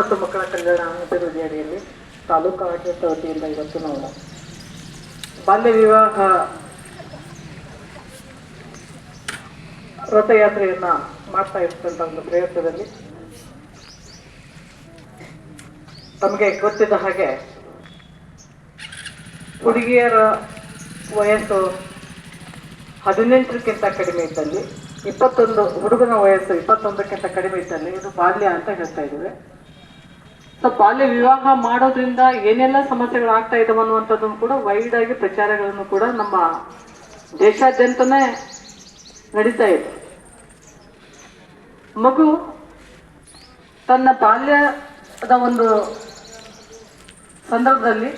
ಮತ್ತು ಮಕ್ಕಳ ಕಲ್ಯಾಣ ಅಭಿವೃದ್ಧಿ ಅಡಿಯಲ್ಲಿ ತಾಲೂಕು ಆಡಳಿತ ವತಿಯಿಂದ ಇವತ್ತು ನಾವು ಬಾಲ್ಯ ವಿವಾಹ ರಥಯಾತ್ರೆಯನ್ನ ಮಾಡ್ತಾ ಇರ್ತಕ್ಕಂಥ ಒಂದು ಪ್ರಯತ್ನದಲ್ಲಿ ತಮಗೆ ಗೊತ್ತಿದ್ದ ಹಾಗೆ ಹುಡುಗಿಯರ ವಯಸ್ಸು 18ಕ್ಕಿಂತ ಕಡಿಮೆ ಇದ್ದಲ್ಲಿ 21, ಹುಡುಗನ ವಯಸ್ಸು 21ಕ್ಕಿಂತ ಕಡಿಮೆ ಇದ್ದಲ್ಲಿ ಇದು ಬಾಲ್ಯ ಅಂತ ಹೇಳ್ತಾ ಇದ್ದೀವಿ. ಸೊ ಬಾಲ್ಯ ವಿವಾಹ ಮಾಡೋದ್ರಿಂದ ಏನೆಲ್ಲ ಸಮಸ್ಯೆಗಳು ಆಗ್ತಾ ಇದಾವೆ ಅನ್ನುವಂಥದ್ದನ್ನು ಕೂಡ ವೈಡ್ ಆಗಿ ಪ್ರಚಾರಗಳನ್ನು ಕೂಡ ನಮ್ಮ ದೇಶಾದ್ಯಂತನೇ ನಡೀತಾ ಇದೆ. ಮಗು ತನ್ನ ಬಾಲ್ಯದ ಒಂದು ಸಂದರ್ಭದಲ್ಲಿ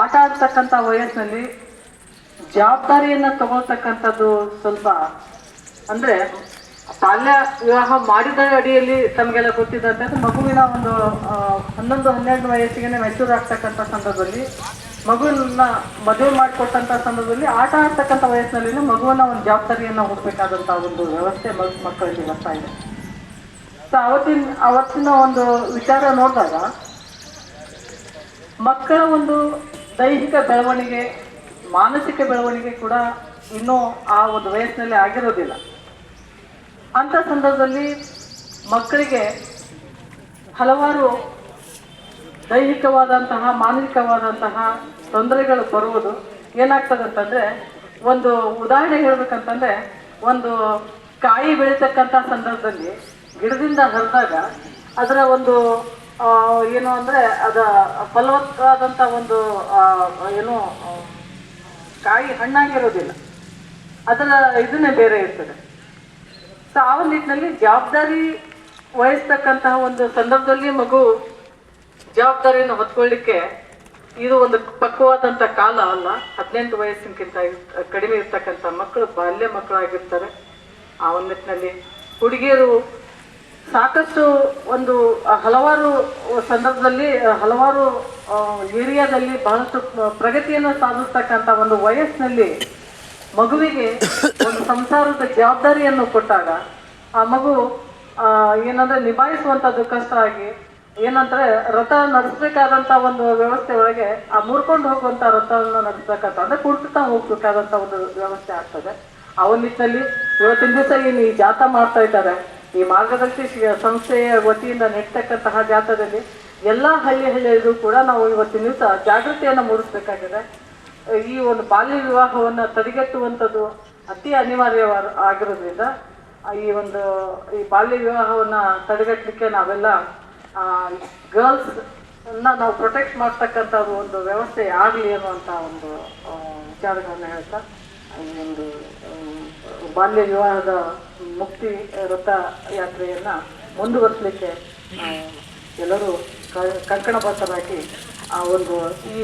ಆಟ ಆಡ್ತಕ್ಕಂಥ ವಯಸ್ಸಿನಲ್ಲಿ ಜವಾಬ್ದಾರಿಯನ್ನು ತಗೊಳ್ತಕ್ಕಂಥದ್ದು ಸ್ವಲ್ಪ ಅಂದರೆ ಬಾಲ್ಯ ವಿವಾಹ ಮಾಡಿದ ಅಡಿಯಲ್ಲಿ ತಮಗೆಲ್ಲ ಗೊತ್ತಿದ್ದಂತೆ ಮಗುವಿನ ಒಂದು 11-12 ವಯಸ್ಸಿಗೆ ಮೆಚೂರ್ ಆಗ್ತಕ್ಕಂಥ ಸಂದರ್ಭದಲ್ಲಿ ಮಗುವಿನ ಮದುವೆ ಮಾಡಿಕೊಟ್ಟಂಥ ಸಂದರ್ಭದಲ್ಲಿ ಆಟ ಆಡ್ತಕ್ಕಂಥ ವಯಸ್ಸಿನಲ್ಲಿ ಮಗುವಿನ ಒಂದು ಜವಾಬ್ದಾರಿಯನ್ನು ಹೋಗಬೇಕಾದಂಥ ಒಂದು ವ್ಯವಸ್ಥೆ ಮಕ್ಕಳಿಗೆ ಬರ್ತಾ ಇದೆ. ಸೊ ಅವತ್ತಿನ ಒಂದು ವಿಚಾರ ನೋಡಿದಾಗ ಮಕ್ಕಳ ಒಂದು ದೈಹಿಕ ಬೆಳವಣಿಗೆ, ಮಾನಸಿಕ ಬೆಳವಣಿಗೆ ಕೂಡ ಇನ್ನೂ ಆ ಒಂದು ವಯಸ್ಸಿನಲ್ಲಿ ಆಗಿರೋದಿಲ್ಲ. ಅಂಥ ಸಂದರ್ಭದಲ್ಲಿ ಮಕ್ಕಳಿಗೆ ಹಲವಾರು ದೈಹಿಕವಾದಂತಹ ಮಾನಸಿಕವಾದಂತಹ ತೊಂದರೆಗಳು ಬರುವುದು ಏನಾಗ್ತದೆ ಅಂತಂದರೆ, ಒಂದು ಉದಾಹರಣೆ ಹೇಳ್ಬೇಕಂತಂದರೆ, ಒಂದು ಕಾಯಿ ಬೆಳೀತಕ್ಕಂಥ ಸಂದರ್ಭದಲ್ಲಿ ಗಿಡದಿಂದ ಹರಿದಾಗ ಅದರ ಒಂದು ಏನು ಅಂದರೆ ಅದ ಫಲವತ್ತಾದಂಥ ಒಂದು ಏನು ಕಾಯಿ ಹಣ್ಣಾಗಿರೋದಿಲ್ಲ, ಅದರ ಇದನ್ನೇ ಬೇರೆ ಇರ್ತದೆ. ಸೊ ಆ ಒಂದು ನಿಟ್ಟಿನಲ್ಲಿ ಜವಾಬ್ದಾರಿ ವಹಿಸ್ತಕ್ಕಂತಹ ಒಂದು ಸಂದರ್ಭದಲ್ಲಿ ಮಗು ಜವಾಬ್ದಾರಿಯನ್ನು ಹೊತ್ಕೊಳ್ಳಿಕ್ಕೆ ಇದು ಒಂದು ಪಕ್ವವಾದಂಥ ಕಾಲ ಅಲ್ಲ. 18 ವಯಸ್ಸಿನಕ್ಕಿಂತ ಕಡಿಮೆ ಇರ್ತಕ್ಕಂಥ ಮಕ್ಕಳು ಬಾಲ್ಯ ಮಕ್ಕಳಾಗಿರ್ತಾರೆ. ಆ ಒಂದು ನಿಟ್ಟಿನಲ್ಲಿ ಹುಡುಗಿಯರು ಸಾಕಷ್ಟು ಒಂದು ಹಲವಾರು ಸಂದರ್ಭದಲ್ಲಿ ಹಲವಾರು ಏರಿಯಾದಲ್ಲಿ ಬಹಳಷ್ಟು ಪ್ರಗತಿಯನ್ನು ಸಾಧಿಸ್ತಕ್ಕಂಥ ಒಂದು ವಯಸ್ಸಿನಲ್ಲಿ ಮಗುವಿಗೆ ಒಂದು ಸಂಸಾರದ ಜವಾಬ್ದಾರಿಯನ್ನು ಕೊಟ್ಟಾಗ ಆ ಮಗು ಏನಂದರೆ ನಿಭಾಯಿಸುವಂಥದ್ದು ಕಷ್ಟ ಆಗಿ ಏನಂದರೆ ರಥ ನಡೆಸಬೇಕಾದಂಥ ಒಂದು ವ್ಯವಸ್ಥೆ ಒಳಗೆ ಆ ಮುರ್ಕೊಂಡು ಹೋಗುವಂಥ ರಥವನ್ನು ನಡೆಸ್ತಕ್ಕಂಥ ಅಂದರೆ ಕುರ್ತಾ ಹೋಗ್ಬೇಕಾದಂಥ ಒಂದು ವ್ಯವಸ್ಥೆ ಆಗ್ತದೆ. ಆ ಒಂದು ನಿಟ್ಟಿನಲ್ಲಿ ಇವತ್ತಿನ ದಿವಸ ಈ ಜಾಥಾ ಮಾಡ್ತಾ ಇದ್ದಾರೆ. ಈ ಮಾರ್ಗದರ್ಶಿ ಸಂಸ್ಥೆಯ ವತಿಯಿಂದ ನೆಡ್ತಕ್ಕಂತಹ ಜಾಥಾದಲ್ಲಿ ಎಲ್ಲ ಹಳ್ಳಿಯಲ್ಲೂ ಕೂಡ ನಾವು ಇವತ್ತಿನ ದಿವಸ ಜಾಗೃತಿಯನ್ನು ಮೂಡಿಸ್ಬೇಕಾಗಿದೆ. ಈ ಒಂದು ಬಾಲ್ಯ ವಿವಾಹವನ್ನು ತಡೆಗಟ್ಟುವಂಥದ್ದು ಅತಿ ಅನಿವಾರ್ಯ ಆಗಿರೋದ್ರಿಂದ ಈ ಬಾಲ್ಯ ವಿವಾಹವನ್ನು ತಡೆಗಟ್ಟಲಿಕ್ಕೆ ನಾವೆಲ್ಲ ಗರ್ಲ್ಸ್ನ ನಾವು ಪ್ರೊಟೆಕ್ಟ್ ಮಾಡ್ತಕ್ಕಂಥದ್ದು ಒಂದು ವ್ಯವಸ್ಥೆ ಆಗಲಿ ಅನ್ನುವಂಥ ಒಂದು ವಿಚಾರಗಳನ್ನು ಹೇಳ್ತಾ ಈ ಒಂದು ಬಾಲ್ಯ ವಿವಾಹದ ಮುಕ್ತಿ ರಥ ಯಾತ್ರೆಯನ್ನು ಮುಂದುವರಿಸಲಿಕ್ಕೆ ಎಲ್ಲರೂ ಕಂಕಣಬದ್ಧರಾಗಿ ಆ ಒಂದು ಈ